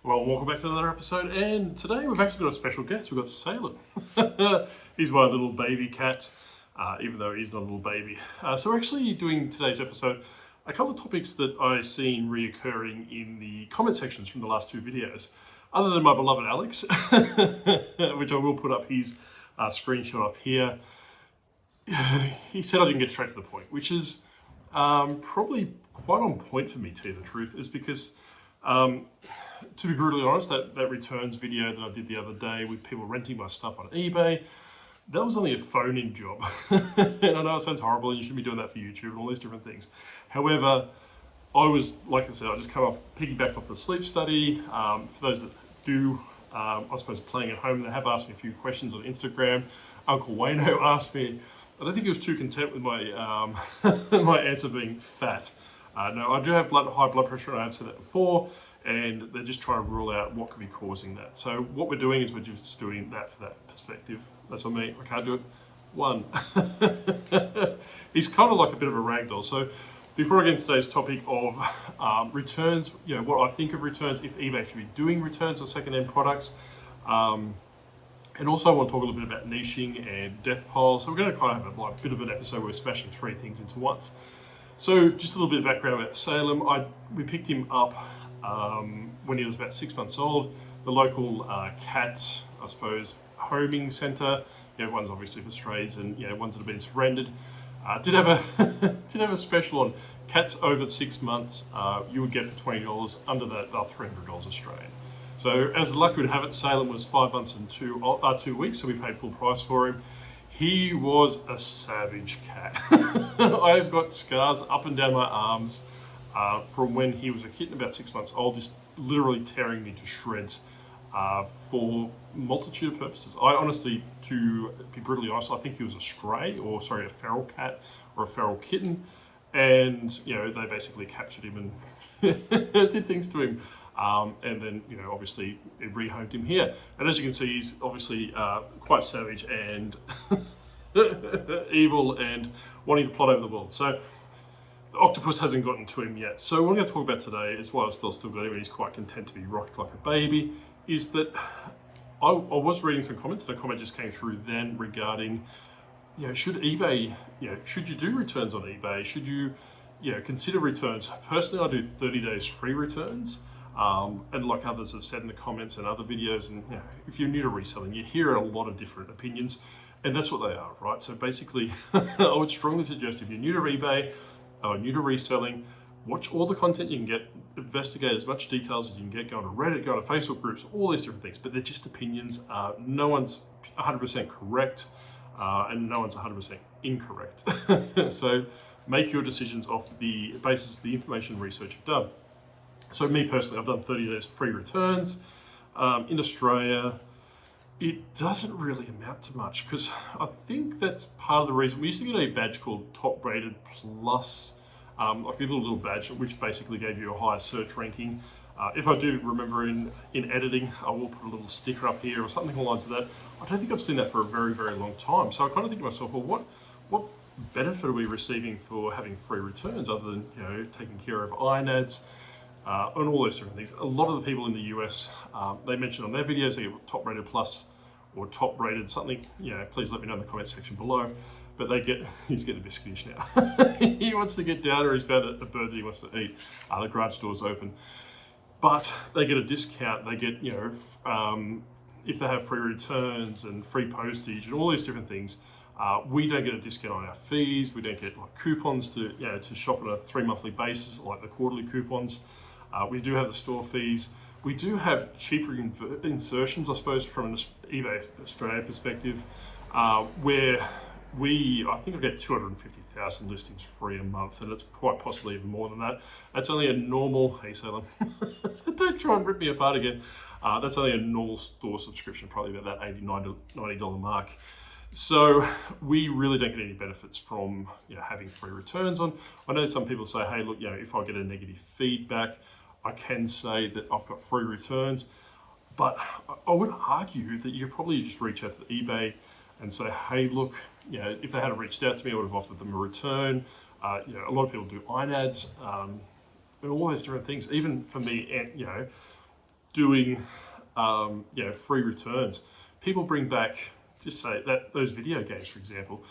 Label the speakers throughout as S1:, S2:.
S1: Well, welcome back to another episode, and today we've actually got a special guest. We've got Salem. He's my little baby cat, even though he's not a little baby. So we're actually doing today's episode a couple of topics that I've seen reoccurring in the comment sections from the last two videos. Other than my beloved Alex, which I will put up his screenshot up here. He said I didn't get straight to the point, which is probably quite on point for me, to tell you the truth, is because to be brutally honest, that returns video that I did the other day with people renting my stuff on eBay, that was only a phone-in job. And I know it sounds horrible and you shouldn't be doing that for YouTube and all these different things. However, I was, like I said, I just piggybacked off the sleep study. For those that do, I suppose, playing at home, they have asked me a few questions on Instagram. Uncle Wayno asked me, I don't think he was too content with my my answer being fat. No, I do have high blood pressure, and I have said that before, and they're just trying to rule out what could be causing that. So what we're doing is we're just doing that for that perspective. That's on me. I can't do it. One. He's kind of like a bit of a ragdoll. So before I get into today's topic of returns, what I think of returns, if eBay should be doing returns on second-hand products, and also I want to talk a little bit about niching and death piles. So we're going to kind of have a bit of an episode where we're smashing three things into once. So just a little bit of background about Salem. We picked him up when he was about 6 months old. The local cat, I suppose, homing centre. One's obviously for strays and ones that have been surrendered. Did have a special on cats over 6 months. You would get for $20. Under that, they're $300 Australian. So as luck would have it, Salem was 5 months and 2 weeks, so we paid full price for him. He was a savage cat. I've got scars up and down my arms from when he was a kitten, about 6 months old, just literally tearing me to shreds for multitude of purposes. I honestly, to be brutally honest, I think he was a feral cat or a feral kitten. And, they basically captured him and did things to him. And then, obviously it rehomed him here. And as you can see, he's obviously quite savage and evil and wanting to plot over the world. So the octopus hasn't gotten to him yet. So what I'm going to talk about today is why I've still got him and he's quite content to be rocked like a baby, is that I was reading some comments, and a comment just came through then regarding, should eBay, should you do returns on eBay? Should you, consider returns? Personally, I do 30 days free returns. And like others have said in the comments and other videos, and if you're new to reselling, you hear a lot of different opinions, and that's what they are, right? So basically, I would strongly suggest if you're new to eBay or new to reselling, watch all the content you can get, investigate as much details as you can get, go on to Reddit, go on to Facebook groups, all these different things, but they're just opinions. No one's 100% correct, and no one's 100% incorrect. So make your decisions off the basis of the information and research you've done. So me personally, I've done 30 days free returns. In Australia, it doesn't really amount to much, because I think that's part of the reason. We used to get a badge called Top Rated Plus, like a little badge, which basically gave you a higher search ranking. If I do remember in editing, I will put a little sticker up here or something along the lines of that. I don't think I've seen that for a very, very long time. So I kind of think to myself, well, what benefit are we receiving for having free returns other than, taking care of INADs? And all those different things. A lot of the people in the US, they mention on their videos they get Top Rated Plus or Top Rated something. Please let me know in the comment section below. But he's getting a biscuitish now. He wants to get down, or he's found a bird that he wants to eat. The garage door's open. But they get a discount. They get, if they have free returns and free postage and all these different things, we don't get a discount on our fees. We don't get coupons to shop on a 3 monthly basis, like the quarterly coupons. We do have the store fees. We do have cheaper insertions, I suppose, from an eBay Australia perspective, where I think I get 250,000 listings free a month, and it's quite possibly even more than that. That's only a normal, hey Salem, don't try and rip me apart again. That's only a normal store subscription, probably about that $89, $90 mark. So we really don't get any benefits from having free returns on. I know some people say, hey, look, if I get a negative feedback, I can say that I've got free returns. But I would argue that you could probably just reach out to eBay and say, hey, look, if they had reached out to me, I would have offered them a return. A lot of people do INADs and all those different things. Even for me, doing free returns. People bring back, just say that those video games, for example,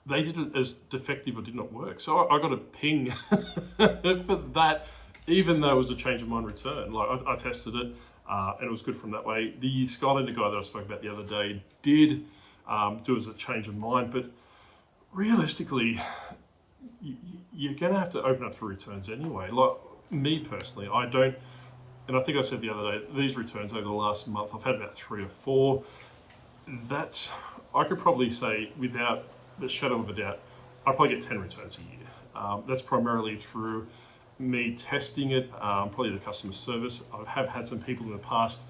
S1: they did it as defective or did not work. So I got a ping for that, even though it was a change of mind return. Like I tested it and it was good from that way. The Skylander guy that I spoke about the other day did do it as a change of mind, but realistically, you're going to have to open up for returns anyway. Like me personally, I don't, and I think I said the other day, these returns over the last month, I've had about 3 or 4. That's, I could probably say without the shadow of a doubt, I probably get 10 returns a year. That's primarily through me testing it, probably the customer service. I have had some people in the past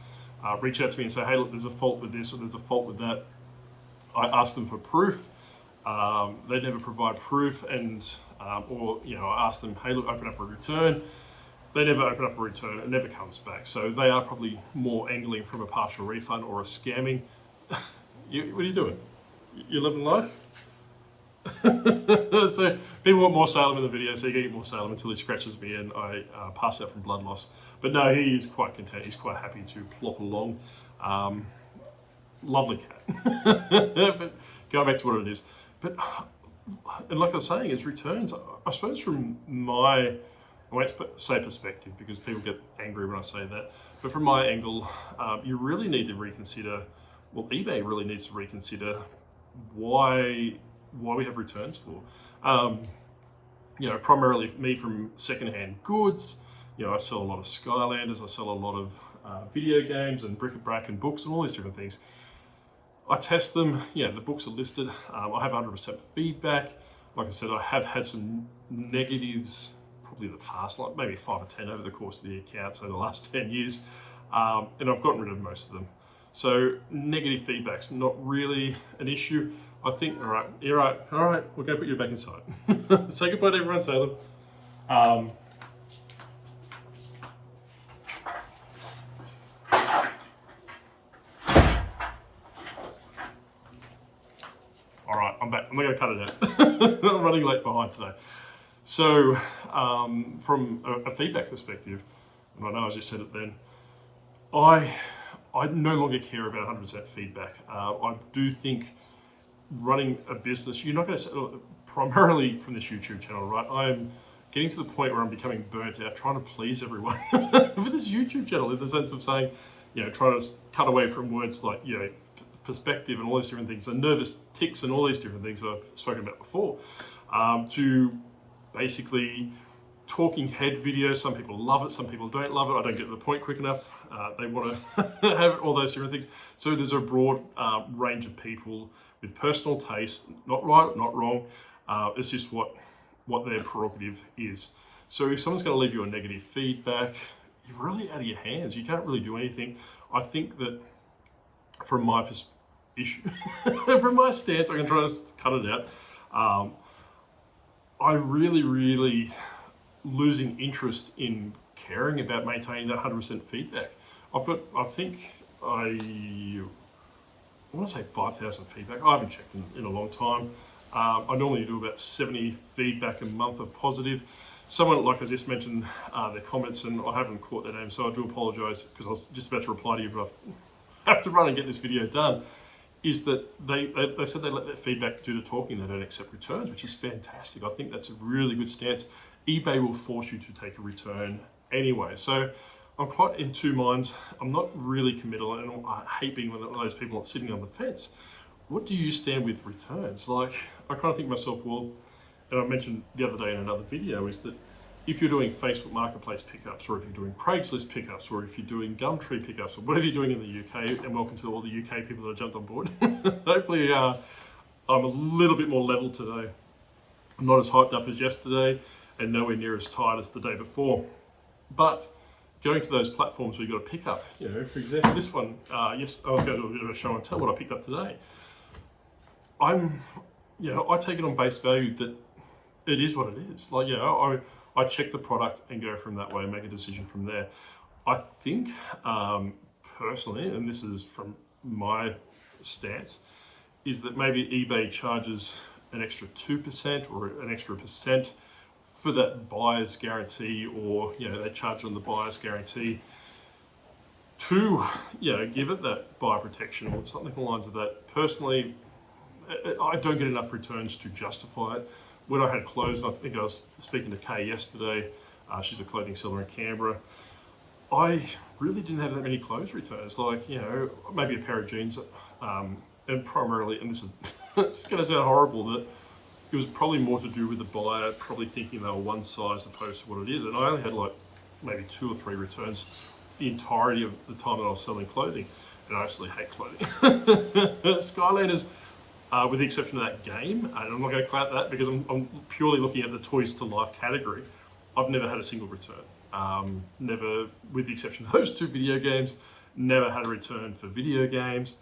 S1: reach out to me and say, hey, look, there's a fault with this or there's a fault with that. I ask them for proof. They never provide proof, and or I ask them, hey, look, open up a return. They never open up a return. It never comes back. So they are probably more angling from a partial refund or a scamming. What are you doing? You're living life? So people want more Salem in the video, so you can get more Salem until he scratches me and I pass out from blood loss. But no, he is quite content. He's quite happy to plop along. Lovely cat. But going back to what it is. But, and like I was saying, it's returns. I suppose from my, I won't say perspective because people get angry when I say that, but from my angle, you really need to reconsider, well, eBay really needs to reconsider why we have returns for. Primarily for me from secondhand goods. I sell a lot of Skylanders, I sell a lot of video games and bric-a-brac and books and all these different things. I test them, the books are listed. I have 100% feedback. Like I said, I have had some negatives, probably in the past, like maybe 5 or 10 over the course of the accounts over the last 10 years. And I've gotten rid of most of them. So negative feedback's not really an issue. I think, all right, we're going to put you back inside. Say goodbye to everyone, Salem. All right, I'm back. I'm not going to cut it out. I'm running late behind today. So from a feedback perspective, and I know I just said it then, I no longer care about 100% feedback. I do think running a business, you're not going to, primarily from this YouTube channel, right? I'm getting to the point where I'm becoming burnt out, trying to please everyone with this YouTube channel, in the sense of saying, trying to cut away from words like, perspective and all these different things, and nervous tics and all these different things I've spoken about before, to basically talking head videos. Some people love it, some people don't love it. I don't get to the point quick enough. They want to have all those different things. So there's a broad range of people with personal taste, not right, not wrong. It's just what their prerogative is. So if someone's going to leave you a negative feedback, you're really out of your hands. You can't really do anything. I think that from my from my stance, I can try to cut it out. I really losing interest in caring about maintaining that 100% feedback. I want to say 5,000 feedback. I haven't checked in a long time. I normally do about 70 feedback a month of positive. Someone, like I just mentioned, their comments, and I haven't caught their name, so I do apologise because I was just about to reply to you, but I have to run and get this video done. Is that they said they let their feedback do the talking, they don't accept returns, which is fantastic. I think that's a really good stance. eBay will force you to take a return anyway. So I'm quite in two minds. I'm not really committal, and I hate being one of those people not sitting on the fence. What do you stand with returns? Like, I kind of think to myself, well, and I mentioned the other day in another video, is that if you're doing Facebook Marketplace pickups, or if you're doing Craigslist pickups, or if you're doing Gumtree pickups, or whatever you're doing in the UK, and welcome to all the UK people that have jumped on board. Hopefully I'm a little bit more level today. I'm not as hyped up as yesterday, and nowhere near as tired as the day before. But going to those platforms where you've got to pick up, for example, this one, yes, I was going to do a bit of a show and tell what I picked up today. I take it on base value that it is what it is. Like, I check the product and go from that way and make a decision from there. I think, personally, and this is from my stance, is that maybe eBay charges an extra 2% or an extra % for that buyer's guarantee, or they charge on the buyer's guarantee to, give it that buyer protection or something along the lines of that. Personally, I don't get enough returns to justify it. When I had clothes, I think I was speaking to Kay yesterday, she's a clothing seller in Canberra, I really didn't have that many clothes returns, like, maybe a pair of jeans, and primarily, and this is, it's going to sound horrible, that it was probably more to do with the buyer probably thinking they were one size opposed to what it is, and I only had like maybe 2 or 3 returns the entirety of the time that I was selling clothing, and I absolutely hate clothing. Skylanders, with the exception of that game, and I'm not going to clout that because I'm purely looking at the toys to life category, I've never had a single return. Never, with the exception of those 2 video games, never had a return for video games,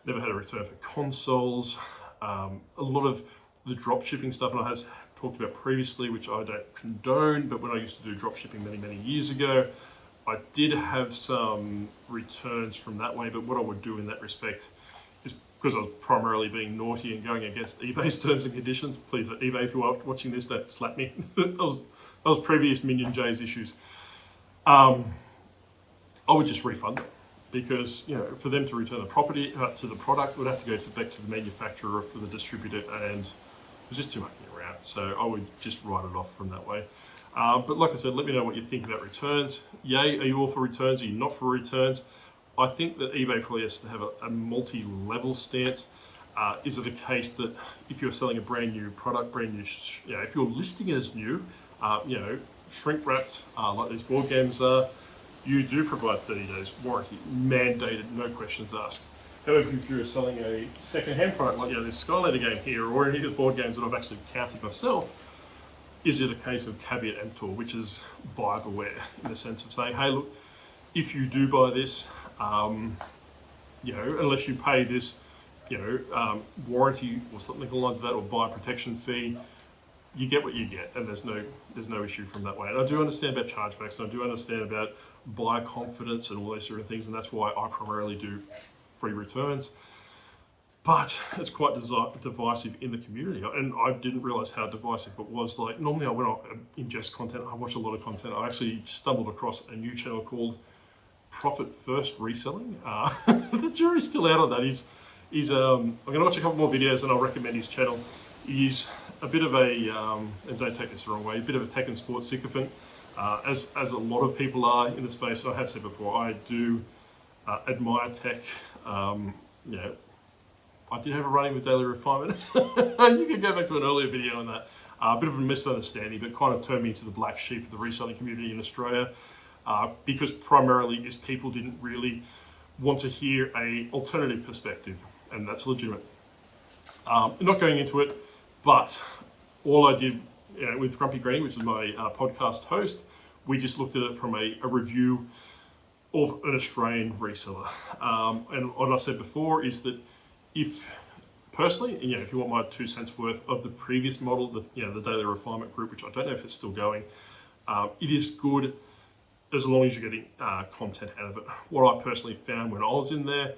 S1: never had a return for consoles. A lot of the drop shipping stuff, and I have talked about previously, which I don't condone, but when I used to do drop shipping many years ago, I did have some returns from that way, but what I would do in that respect is, because I was primarily being naughty and going against eBay's terms and conditions, please, eBay, if you are watching this, don't slap me. that was previous Minion J's issues. I would just refund them, because for them to return the property to the product, it would have to go back to the manufacturer for the distributor, and it was just too much around. So I would just write it off from that way. But like I said, let me know what you think about returns. Yay, are you all for returns? Are you not for returns? I think that eBay probably has to have a multi-level stance. Is it a case that if you're selling a brand new product, if you're listing it as new, shrink wrapped, like these board games are, you do provide 30 days warranty, mandated, no questions asked. However, if you're selling a second-hand product, like this Skylander game here, or any of the board games that I've actually counted myself, is it a case of caveat emptor, which is buyer beware, in the sense of saying, hey, look, if you do buy this, unless you pay this, warranty or something along those lines of that, or buyer protection fee, you get what you get, and there's no issue from that way. And I do understand about chargebacks, and I do understand about buyer confidence and all those sort of things, and that's why I primarily do free returns. But it's quite divisive in the community, and I didn't realize how divisive it was. Like, normally when I ingest content, I watch a lot of content. I actually stumbled across a new channel called Profit First Reselling. The jury's still out on that. I'm going to watch a couple more videos, and I'll recommend his channel. He's a bit of a, and don't take this the wrong way, a bit of a tech and sports sycophant, as a lot of people are in the space. And I have said before, I do admire tech. I did have a run-in with daily refinement. You can go back to an earlier video on that. A bit of a misunderstanding, but kind of turned me into the black sheep of the reselling community in Australia, because primarily is people didn't really want to hear a alternative perspective, and that's legitimate. Not going into it, but all I did with Grumpy Granny, which is my podcast host, we just looked at it from a review of an Australian reseller. And what I said before is that if personally, if you want my 2 cents worth of the previous model, the daily refinement group, which I don't know if it's still going, it is good as long as you're getting content out of it. What I personally found when I was in there,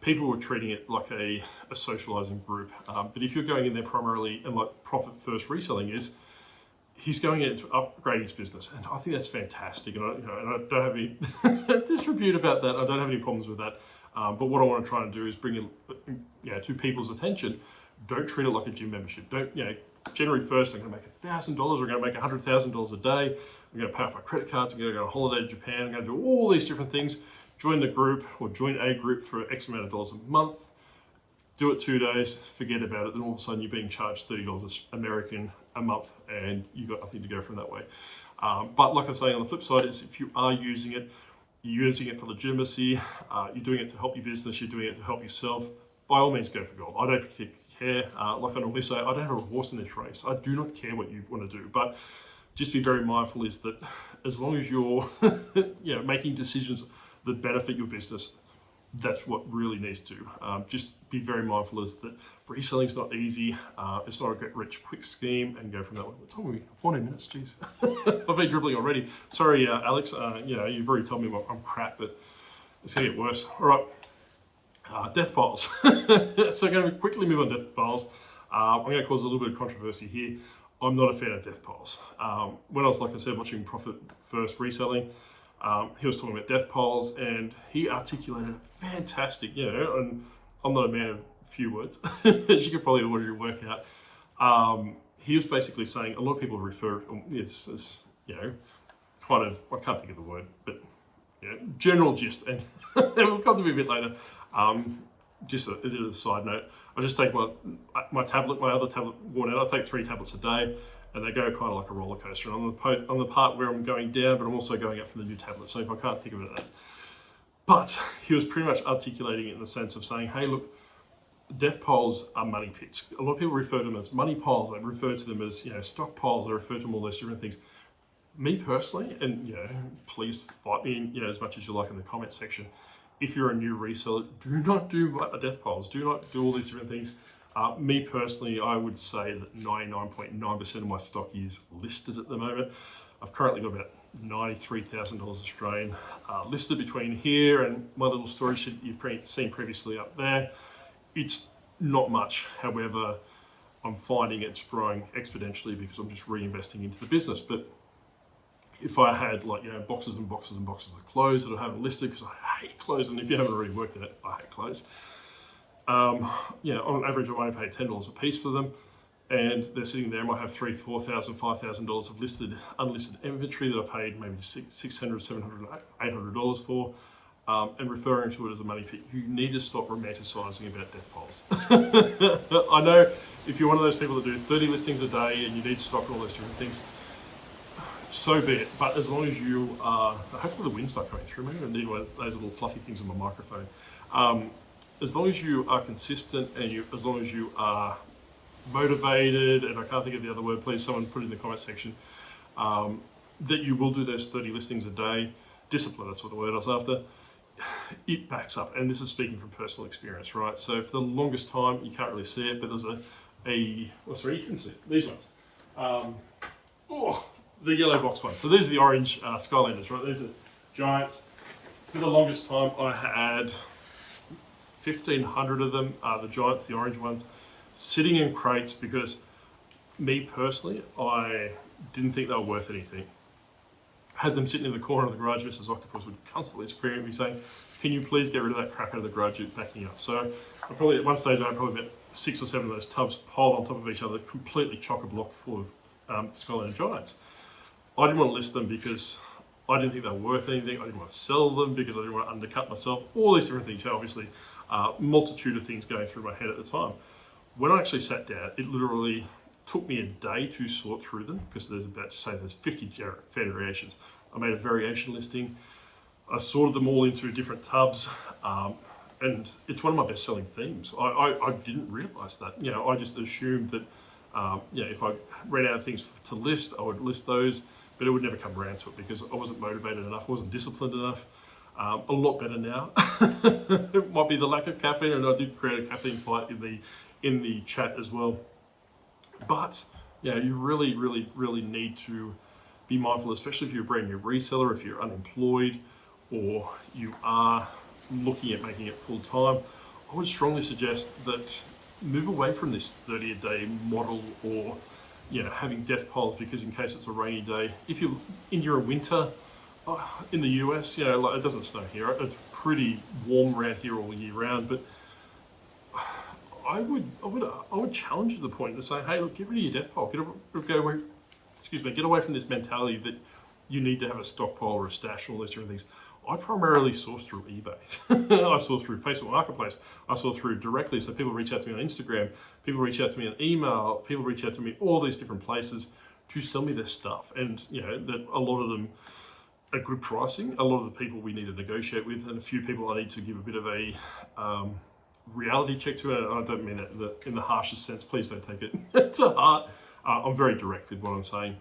S1: people were treating it like a socializing group. But if you're going in there primarily, and like Profit First Reselling is, he's going in to upgrade his business, and I think that's fantastic. And I don't have any dispute about that. I don't have any problems with that. But what I want to try and do is bring it, to people's attention. Don't treat it like a gym membership. Don't, January 1st, I'm going to make $1,000. I'm going to make $100,000 a day. I'm going to pay off my credit cards. I'm going to go on a holiday to Japan. I'm going to do all these different things. Join the group, or join a group for X amount of dollars a month. Do it 2 days, forget about it. Then all of a sudden you're being charged $30 American a month, and you've got nothing to go from that way. But like I say, on the flip side is if you are using it, you're using it for legitimacy, you're doing it to help your business, you're doing it to help yourself, by all means go for gold. I don't particularly care. Like I normally say, I don't have a horse in this race. I do not care what you want to do, but just be very mindful is that as long as you're making decisions that benefit your business, that's what really needs to. Just be very mindful is that reselling's not easy. It's not a get rich quick scheme, and go from that way. What time are we? 14 minutes, jeez. I've been dribbling already. Sorry, Alex, you've already told me I'm crap, but it's gonna get worse. All right, death piles. So I'm gonna quickly move on to death piles. I'm gonna cause a little bit of controversy here. I'm not a fan of death piles. When I was, like I said, watching Profit First Reselling, He was talking about death piles, and he articulated it fantastic, and I'm not a man of few words, as you could probably already work out. He was basically saying a lot of people refer, it's kind of, I can't think of the word, but general gist, and we'll come to it a bit later. Just a side note, I just take my tablet, my other tablet worn out. I take 3 tablets a day, and they go kind of like a roller coaster. And on the part where I'm going down, but I'm also going up for the new tablet. So if I can't think of it, but he was pretty much articulating it in the sense of saying, hey, look, death piles are money pits. A lot of people refer to them as money piles. They refer to them as stock piles. They refer to them all those different things. Me personally, and please fight me as much as you like in the comment section. If you're a new reseller, do not do death piles. Do not do all these different things. Me personally, I would say that 99.9% of my stock is listed at the moment. I've currently got about $93,000 Australian listed between here and my little storage shed you've seen previously up there. It's not much, however, I'm finding it's growing exponentially because I'm just reinvesting into the business. But if I had boxes and boxes and boxes of clothes that I haven't listed, because I hate clothes, and if you haven't already worked at it, I hate clothes. On average, I might pay $10 a piece for them, and they're sitting there. I might have $3,000, $4,000, $5,000 of unlisted inventory that I paid maybe $600, $700, $800 for, and referring to it as a money pit. You need to stop romanticising about death piles. I know if you're one of those people that do 30 listings a day and you need stock and all those different things, so be it. But as long as you are, hopefully the wind's not coming through. Maybe I need one of those little fluffy things on my microphone. As long as you are consistent and as long as you are motivated, and I can't think of the other word, please someone put it in the comment section, that you will do those 30 listings a day. Discipline, that's what the word I was after. It backs up, and this is speaking from personal experience, right? So for the longest time, you can't really see it, but there's you can see it. These ones. The yellow box ones. So these are the orange Skylanders, right? These are giants. For the longest time, I had 1,500 of them, the giants, the orange ones, sitting in crates because me personally, I didn't think they were worth anything. Had them sitting in the corner of the garage. Mrs. Octopus would constantly scream at me saying, can you please get rid of that crap out of the garage, it's backing up. So I probably, at one stage, I had probably about 6 or 7 of those tubs piled on top of each other, completely chock-a-block full of Skylander giants. I didn't want to list them because I didn't think they were worth anything. I didn't want to sell them because I didn't want to undercut myself. All these different things, obviously, multitude of things going through my head at the time. When I actually sat down, it literally took me a day to sort through them because there's 50 variations. I made a variation listing. I sorted them all into different tubs, and it's one of my best-selling themes. I didn't realise that. I just assumed that if I ran out of things to list, I would list those. But it would never come around to it because I wasn't motivated enough, I wasn't disciplined enough. A lot better now. It might be the lack of caffeine, and I did create a caffeine fight in the chat as well. But you really, really, really need to be mindful, especially if you're a brand new reseller, if you're unemployed, or you are looking at making it full time. I would strongly suggest that move away from this 30-a-day model, or having death piles because in case it's a rainy day. If you're in your winter in the US, it doesn't snow here. It's pretty warm around here all year round. But I would challenge you to the point to say, hey, look, get rid of your death pile. Get away from this mentality that you need to have a stockpile or a stash and all those different things. I primarily source through eBay. I source through Facebook Marketplace. I source through directly. So people reach out to me on Instagram. People reach out to me on email. People reach out to me all these different places to sell me their stuff. And that a lot of them are good pricing. A lot of the people we need to negotiate with, and a few people I need to give a bit of a reality check to. And I don't mean that in the harshest sense. Please don't take it to heart. I'm very direct with what I'm saying.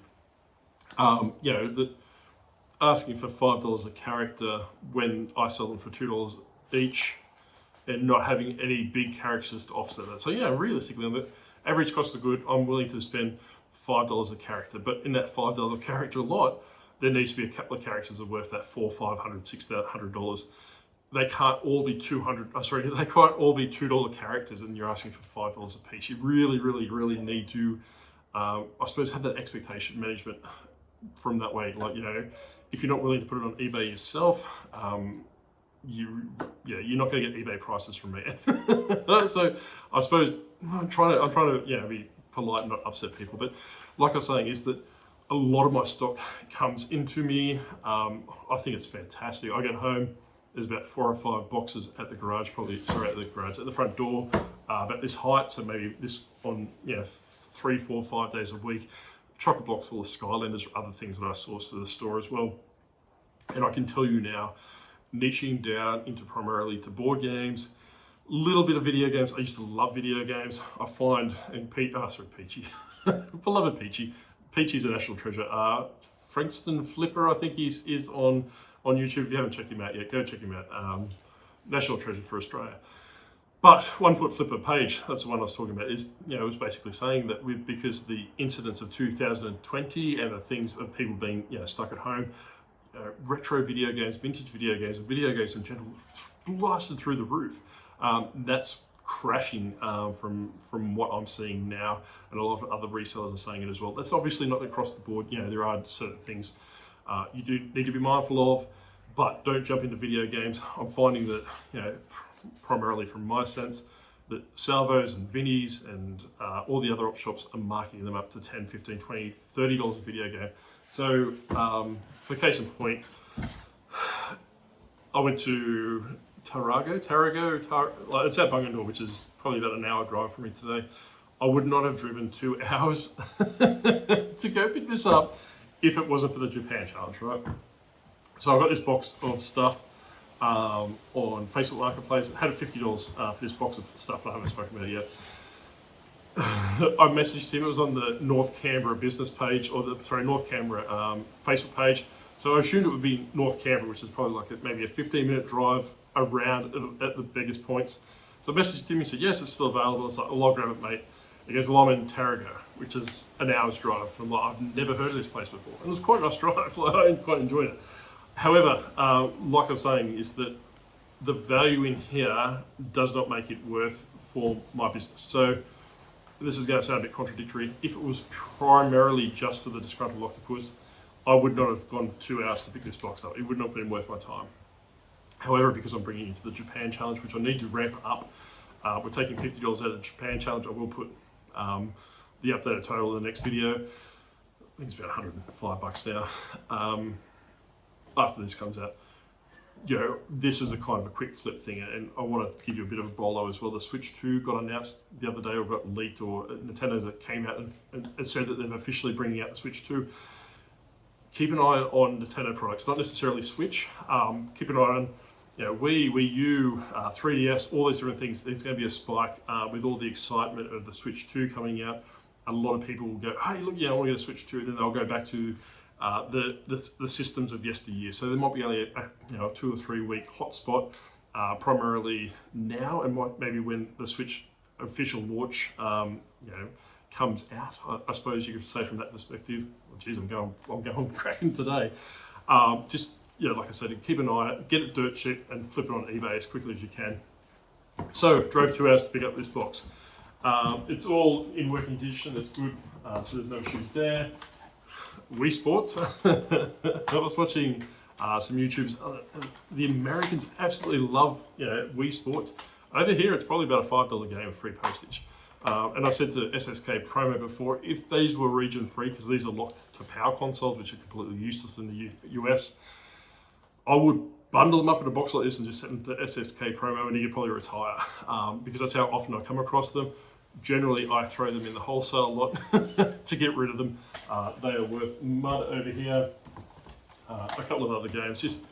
S1: That asking for $5 a character when I sell them for $2 each, and not having any big characters to offset that. So realistically, on the average cost of good, I'm willing to spend $5 a character. But in that $5 character lot, there needs to be a couple of characters that are worth that $400, $500, $600. They can't all be they can't all be $2 characters, and you're asking for $5 a piece. You really, really, really need to, I suppose, have that expectation management from that way. if you're not willing to put it on eBay yourself, you're not going to get eBay prices from me. So I suppose I'm trying to be polite and not upset people. But like I was saying, is that a lot of my stock comes into me. I think it's fantastic. I get home, there's about 4 or 5 boxes at the garage, at the front door, about this height. So maybe this on 3, 4, 5 days a week. Chocolate blocks full of Skylanders or other things that I source for the store as well. And I can tell you now, niching down into primarily to board games, little bit of video games. I used to love video games. I find, and Peachy, beloved Peachy. Peachy's a national treasure. Frankston Flipper, I think is on YouTube. If you haven't checked him out yet, go check him out. National treasure for Australia. But 1 Foot Flipper page, that's the one I was talking about, is, it was basically saying that because the incidents of 2020 and the things of people being, stuck at home, retro video games, vintage video games, and video games in general blasted through the roof. That's crashing from what I'm seeing now, and a lot of other resellers are saying it as well. That's obviously not across the board. There are certain things you do need to be mindful of, but don't jump into video games. I'm finding that, primarily from my sense, that Salvos and Vinnies and all the other op shops are marking them up to 10, 15, 20, $30 a video game. So for case in point, I went to Tarago, it's at Bungendore, which is probably about an hour drive from me today. I would not have driven 2 hours to go pick this up if it wasn't for the Japan challenge, right? So I got this box of stuff on Facebook Marketplace. I had $50 for this box of stuff that I haven't spoken about yet. I messaged him. It was on the North Canberra business page, North Canberra Facebook page. So I assumed it would be North Canberra, which is probably like maybe a 15-minute drive around at the biggest points. So I messaged him. He said, yes, it's still available. I was like, well, I'll grab it, mate. He goes, well, I'm in Tarago, which is an hour's drive. And I'm like, I've never heard of this place before. And it was quite a nice drive. I quite enjoyed it. However, like I was saying, is that the value in here does not make it worth for my business. So this is going to sound a bit contradictory. If it was primarily just for the disgruntled octopus, I would not have gone 2 hours to pick this box up. It would not have been worth my time. However, because I'm bringing it into the Japan challenge, which I need to ramp up, we're taking $50 out of the Japan challenge. I will put the updated total in the next video. I think it's about $105 now. After this comes out, this is a kind of a quick flip thing, and I want to give you a bit of a bolo as well. The Switch 2 got announced the other day, or got leaked, or Nintendo that came out and said that they're officially bringing out the Switch 2. Keep an eye on Nintendo products, not necessarily Switch. Keep an eye on Wii U, 3DS, all these different things. There's going to be a spike with all the excitement of the Switch 2 coming out. A lot of people will go, hey, look, I want to get a Switch 2, and then they'll go back to the systems of yesteryear. So there might be only a 2 or 3 week hotspot, primarily now, and maybe when the Switch official launch comes out. I suppose you could say from that perspective. Well, geez, I'm going cracking today. Like I said, keep an eye, get it dirt cheap, and flip it on eBay as quickly as you can. So drove 2 hours to pick up this box. It's all in working condition. That's good. So there's no issues there. Wii Sports. I was watching some YouTubes. The Americans absolutely love Wii Sports. Over here, it's probably about a $5 game of free postage. And I said to SSK Promo before, if these were region free, because these are locked to power consoles, which are completely useless in the US, I would bundle them up in a box like this and just set them to SSK Promo, and you could probably retire, because that's how often I come across them. Generally, I throw them in the wholesale lot to get rid of them. They are worth mud over here. A couple of other games, just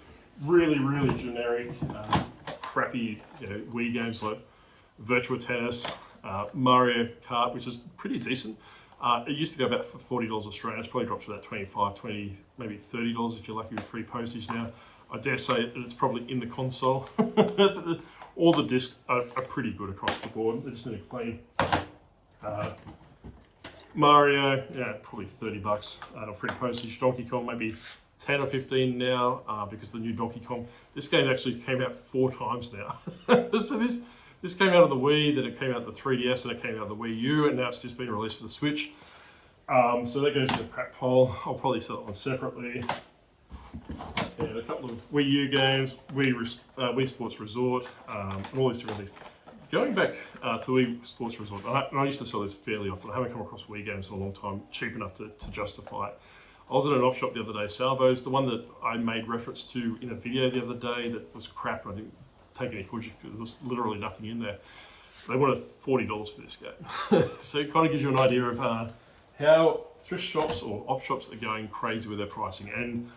S1: really, really generic, crappy Wii games like Virtua Tennis, Mario Kart, which is pretty decent. It used to go about for $40 Australian. It's probably dropped to about 25, 20, maybe $30 if you're lucky with free postage now. I dare say it's probably in the console. All the discs are pretty good across the board. They just need a clean. Mario, probably $30 on free postage. Donkey Kong, maybe 10 or 15 now, because the new Donkey Kong. This game actually came out 4 times now. So this came out of the Wii, then it came out of the 3DS, and it came out of the Wii U, and now it's just been released for the Switch. So that goes in the crap pile. I'll probably sell that one separately. and a couple of Wii U games, Wii Sports Resort, and all these different things. Going back to Wii Sports Resort, and I used to sell this fairly often. I haven't come across Wii games in a long time, cheap enough to justify it. I was at an off shop the other day, Salvo's, the one that I made reference to in a video the other day that was crap, and I didn't take any footage because there was literally nothing in there. They wanted $40 for this game. So it kind of gives you an idea of how thrift shops or op shops are going crazy with their pricing. And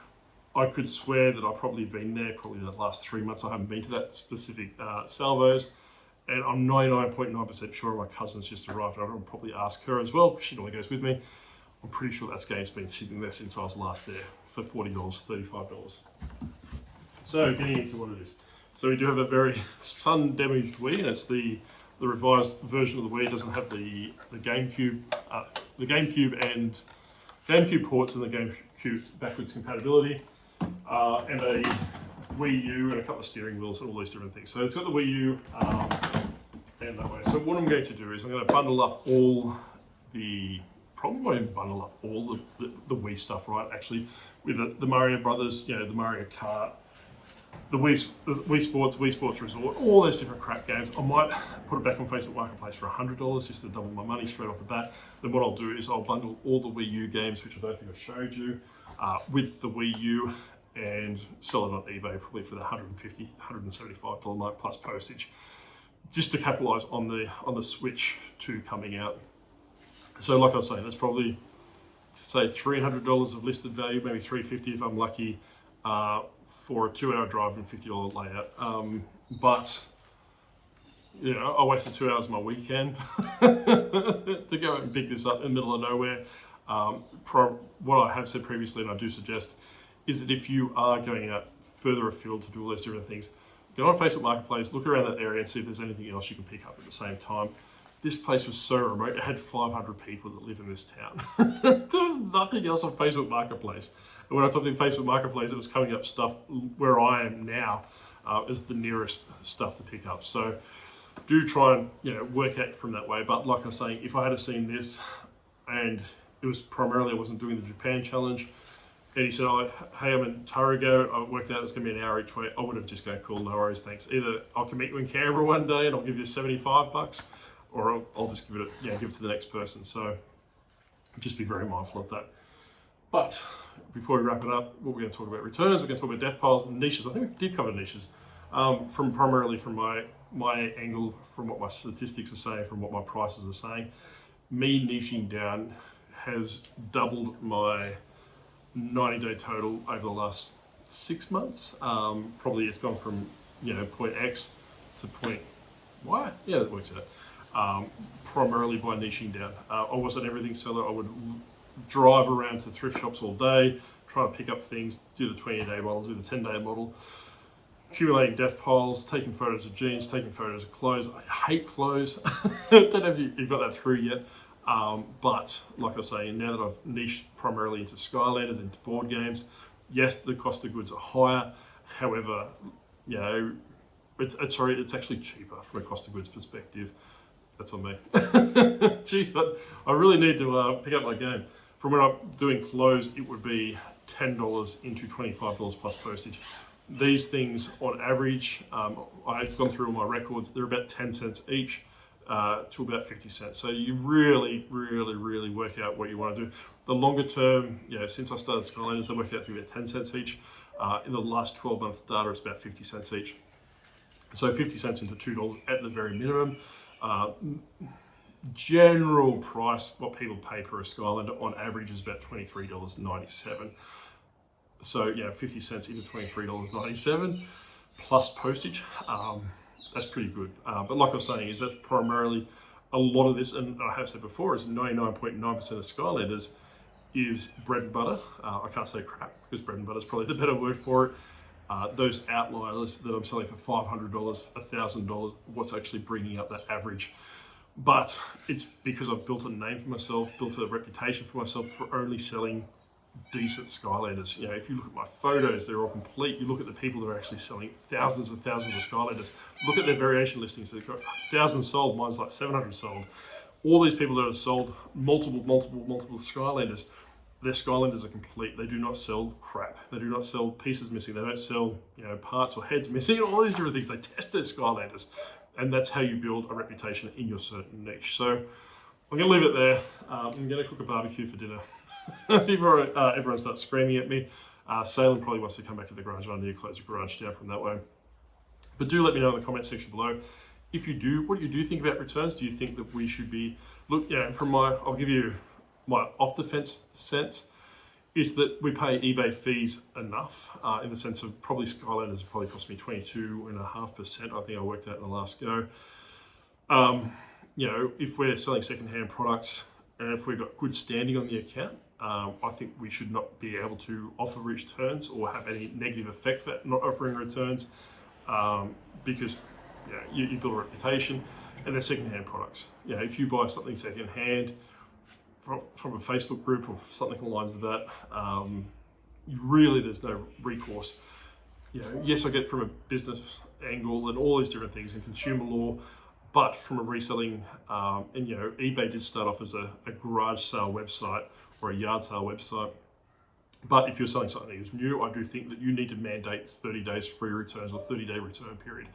S1: I could swear that I've probably been there probably the last 3 months. I haven't been to that specific Salvo's. And I'm 99.9% sure my cousin's just arrived. I'll probably ask her as well, because she normally goes with me. I'm pretty sure that game's been sitting there since I was last there for $40, $35. So getting into what it is. So we do have a very sun-damaged Wii, and it's the revised version of the Wii. It doesn't have the GameCube and GameCube ports and the GameCube backwards compatibility, and a Wii U and a couple of steering wheels and all these different things. So it's got the Wii U and that way. So what I'm going to do is I'm going to bundle up all the, probably won't even bundle up all the Wii stuff, right? Actually, with the Mario Brothers, the Mario Kart, the Wii Sports Resort, all those different crap games. I might put it back on Facebook Marketplace for $100 just to double my money straight off the bat. Then what I'll do is I'll bundle all the Wii U games, which I don't think I showed you, with the Wii U and sell it on eBay probably for the $150, $175 mark plus postage, just to capitalize on the Switch 2 coming out. So like I was saying, that's probably, say, $300 of listed value, maybe $350 if I'm lucky, for a 2-hour drive and $50 layout. But I wasted 2 hours of my weekend to go and pick this up in the middle of nowhere. What I have said previously, and I do suggest, is that if you are going out further afield to do all those different things, go on Facebook Marketplace, look around that area and see if there's anything else you can pick up at the same time. This place was so remote, it had 500 people that live in this town. There was nothing else on Facebook Marketplace. And when I talked in Facebook Marketplace, it was coming up stuff where I am now as the nearest stuff to pick up. So do try and work out from that way. But like I was saying, if I had seen this, and it was primarily I wasn't doing the Japan challenge, and he said, hey, I'm in Tarago, I worked out it's going to be an hour each way, I would have just gone, cool, no worries, thanks. Either I'll come meet you in Canberra one day and I'll give you $75, or I'll just give it to the next person. So just be very mindful of that. But before we wrap it up, what we're going to talk about returns, we're going to talk about death piles and niches. I think we did cover niches, primarily from my angle, from what my statistics are saying, from what my prices are saying. Me niching down has doubled my 90-day total over the last 6 months. Probably it's gone from point X to point Y. Yeah, that works out. Primarily by niching down. I wasn't everything seller. I would drive around to thrift shops all day, try to pick up things, do the 20-day model, do the 10-day model, accumulating death piles, taking photos of jeans, taking photos of clothes. I hate clothes. Don't know if you've got that through yet. But like I say, now that I've niched primarily into Skylanders, into board games, yes, the cost of goods are higher. However, it's actually cheaper from a cost of goods perspective. That's on me. Geez, I really need to pick up my game. From when I'm doing clothes, it would be $10 into $25 plus postage. These things, on average, I've gone through all my records, they're about 10 cents each. To about 50 cents. So you really, really, really work out what you want to do. The longer term, since I started Skylanders, I worked out to be about 10 cents each. In the last 12-month data, it's about 50 cents each. So 50 cents into $2 at the very minimum. General price, what people pay per a Skylander on average is about $23.97. So 50 cents into $23.97 plus postage. That's pretty good. But like I was saying, that's primarily a lot of this, and I have said before, is 99.9% of Skylanders is bread and butter. I can't say crap, because bread and butter is probably the better word for it. Those outliers that I'm selling for $500, $1,000, what's actually bringing up that average. But it's because I've built a name for myself, built a reputation for myself for only selling decent Skylanders. If you look at my photos, they're all complete. You look at the people that are actually selling thousands and thousands of Skylanders. Look at their variation listings. They've got 1,000 sold. Mine's like 700 sold. All these people that have sold multiple Skylanders, their Skylanders are complete. They do not sell crap. They do not sell pieces missing. They don't sell, parts or heads missing, all these different things. They test their Skylanders. And that's how you build a reputation in your certain niche. So I'm going to leave it there. I'm going to cook a barbecue for dinner. Before everyone starts screaming at me. Salem probably wants to come back to the garage. I need to close the garage down from that way. But do let me know in the comment section below. If you do, what do you think about returns? Do you think that we should be, I'll give you my off the fence sense, is that we pay eBay fees enough, in the sense of probably Skylanders probably cost me 22.5%, I think I worked out in the last go. If we're selling secondhand products and if we've got good standing on the account, I think we should not be able to offer returns or have any negative effect for not offering returns, because you build a reputation, and they're secondhand products. If you buy something secondhand from a Facebook group or something along the lines of that, really there's no recourse. Yes, I get from a business angle and all these different things in consumer law, but from a reselling, eBay did start off as a garage sale website or a yard sale website. But if you're selling something that is new, I do think that you need to mandate 30 days free returns or 30-day return period.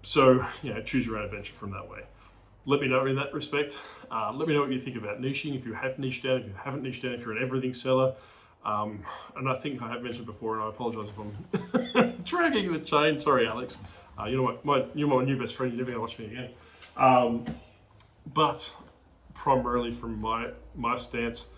S1: So, choose your own adventure from that way. Let me know in that respect. Let me know what you think about niching, if you have niched down, if you haven't niched down, if you're an everything seller. And I think I have mentioned before, and I apologize if I'm dragging the chain. Sorry, Alex. You're my new best friend. You're never going to watch me again. But primarily from my stance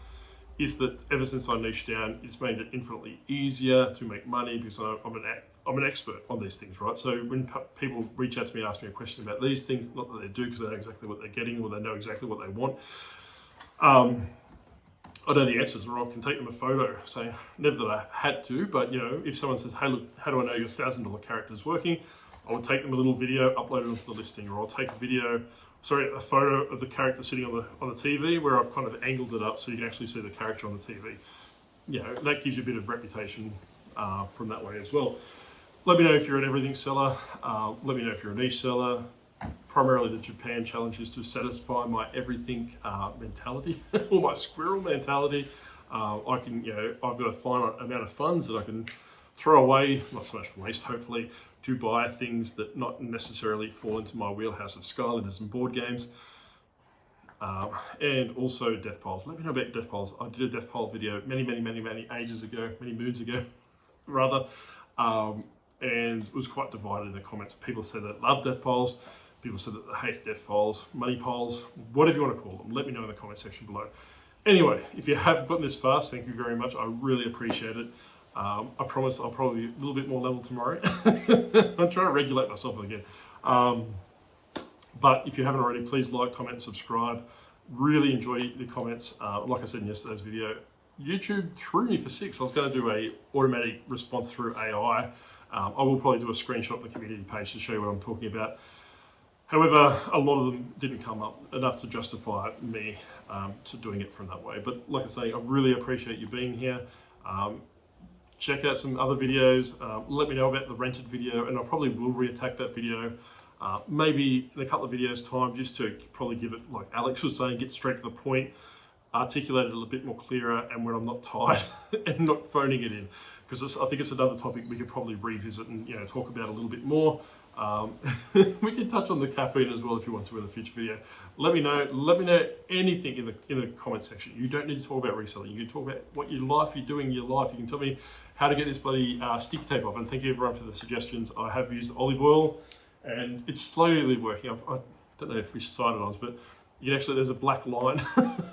S1: is that ever since I niched down, it's made it infinitely easier to make money because I'm an expert on these things, right? So when people reach out to me and ask me a question about these things, not that they do because they know exactly what they're getting or they know exactly what they want, I know the answers, or I can take them a photo saying, never that I've had to, but if someone says, hey, look, how do I know your $1,000 character is working? I will take them a little video, upload it onto the listing, or I'll take a photo of the character sitting on the TV where I've kind of angled it up so you can actually see the character on the TV. That gives you a bit of reputation from that way as well. Let me know if you're an everything seller. Let me know if you're a niche seller. Primarily the Japan challenge is to satisfy my everything mentality or my squirrel mentality. I've got a finite amount of funds that I can throw away, not so much waste hopefully, to buy things that not necessarily fall into my wheelhouse of Skylanders and board games. And also death piles. Let me know about death piles. I did a death pile video many ages ago, many moons ago, rather. And it was quite divided in the comments. People said that love death piles. People said that they hate death piles, money piles, whatever you want to call them. Let me know in the comment section below. Anyway, if you have gotten this far, thank you very much. I really appreciate it. I promise I'll probably be a little bit more level tomorrow. I'm trying to regulate myself again. But if you haven't already, please like, comment, and subscribe. Really enjoy the comments. Like I said in yesterday's video, YouTube threw me for 6. I was going to do a automatic response through AI. I will probably do a screenshot of the community page to show you what I'm talking about. However, a lot of them didn't come up enough to justify me to doing it from that way. But like I say, I really appreciate you being here. Check out some other videos. Let me know about the rented video, and I probably will reattack that video. Maybe in a couple of videos time, just to probably give it, like Alex was saying, get straight to the point, articulate it a little bit more clearer, and when I'm not tired and not phoning it in. Because I think it's another topic we could probably revisit and talk about a little bit more. We can touch on the caffeine as well if you want to in a future video. Let me know. Let me know anything in the comment section. You don't need to talk about reselling. You can talk about what you're doing in your life. You can tell me how to get this bloody sticky tape off. And thank you everyone for the suggestions. I have used olive oil, and it's slowly working. I don't know if we cited on, but you can actually, there's a black line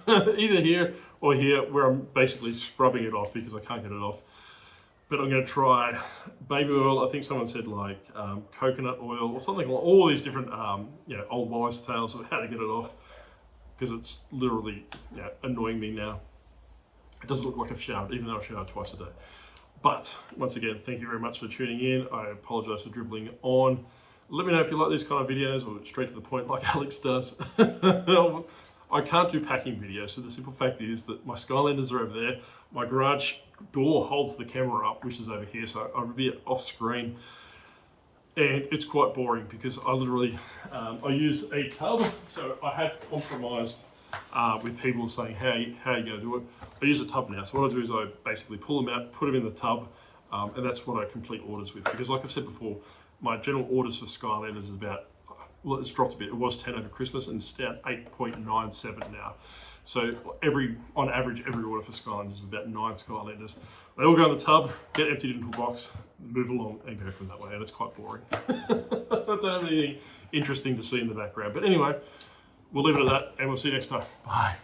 S1: either here or here where I'm basically scrubbing it off because I can't get it off. But I'm going to try baby oil. I think someone said like coconut oil or something like all these different old wives' tales of how to get it off, because it's literally annoying me now. It doesn't look like I've showered, even though I shower twice a day. But once again, thank you very much for tuning in. I apologize for dribbling on. Let me know if you like these kind of videos or straight to the point like Alex does. I can't do packing videos, so the simple fact is that my Skylanders are over there. My garage door holds the camera up, which is over here, so I'll be off screen. And it's quite boring because I literally, I use a tub, so I have compromised with people saying how you going to do it. I use a tub now. So what I do is I basically pull them out, put them in the tub, and that's what I complete orders with. Because like I said before, my general orders for Skylanders is about, well, it's dropped a bit. It was 10 over Christmas, and it's down 8.97 now. So on average, every order for Skylanders is about 9 Skylanders. They all go in the tub, get emptied into a box, move along, and go from that way. And it's quite boring. I don't have anything interesting to see in the background. But anyway, we'll leave it at that, and we'll see you next time. Bye.